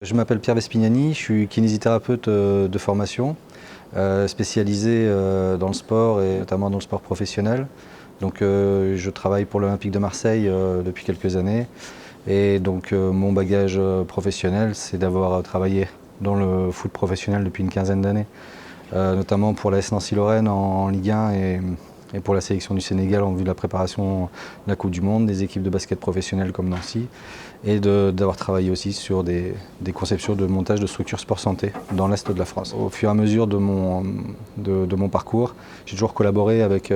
Je m'appelle Pierre Vespignani, je suis kinésithérapeute de formation, spécialisé dans le sport et notamment dans le sport professionnel. Donc je travaille pour l'Olympique de Marseille depuis quelques années et donc mon bagage professionnel, c'est d'avoir travaillé dans le foot professionnel depuis une quinzaine d'années, notamment pour l'AS Nancy-Lorraine en Ligue 1 et pour la sélection du Sénégal en vue de la préparation de la Coupe du Monde, des équipes de basket professionnelles comme Nancy, et d'avoir travaillé aussi sur des conceptions de montage de structures sport santé dans l'Est de la France. Au fur et à mesure de mon parcours, j'ai toujours collaboré avec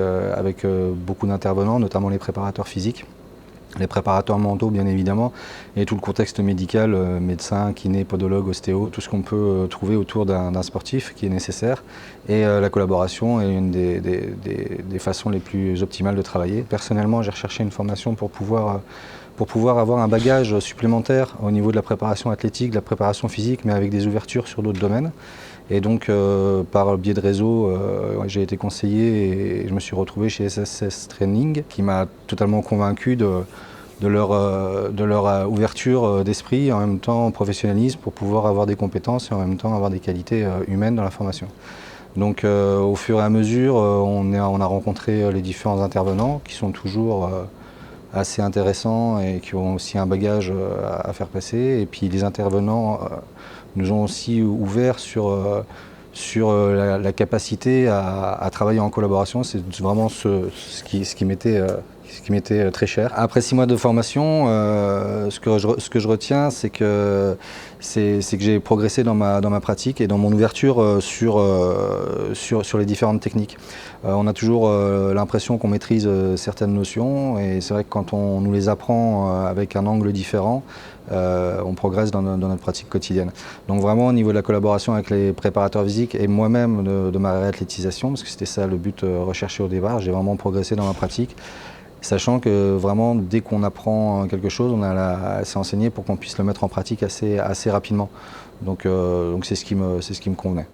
beaucoup d'intervenants, notamment les préparateurs physiques, les préparateurs mentaux bien évidemment, et tout le contexte médical, médecin, kiné, podologue, ostéo, tout ce qu'on peut trouver autour d'un sportif qui est nécessaire. Et la collaboration est une des façons les plus optimales de travailler. Personnellement, j'ai recherché une formation pour pouvoir avoir un bagage supplémentaire au niveau de la préparation athlétique, de la préparation physique, mais avec des ouvertures sur d'autres domaines. Et donc, par le biais de réseau, j'ai été conseillé et je me suis retrouvé chez SSS Training, qui m'a totalement convaincu de leur ouverture d'esprit, en même temps professionnalisme, pour pouvoir avoir des compétences et en même temps avoir des qualités humaines dans la formation. Donc, au fur et à mesure, on a rencontré les différents intervenants qui sont toujours assez intéressants et qui ont aussi un bagage à faire passer. Et puis les intervenants nous ont aussi ouvert sur la capacité à travailler en collaboration. C'est vraiment ce qui m'était très cher. Après 6 mois de formation, ce que je retiens, c'est que j'ai progressé dans ma pratique et dans mon ouverture sur les différentes techniques. On a toujours l'impression qu'on maîtrise certaines notions et c'est vrai que quand on nous les apprend avec un angle différent, on progresse dans notre pratique quotidienne. Donc vraiment au niveau de la collaboration avec les préparateurs physiques et moi-même de ma réathlétisation, parce que c'était ça le but recherché au départ, j'ai vraiment progressé dans ma pratique. Sachant que vraiment, dès qu'on apprend quelque chose, on a à s'enseigner pour qu'on puisse le mettre en pratique assez rapidement. Donc c'est ce qui me convenait.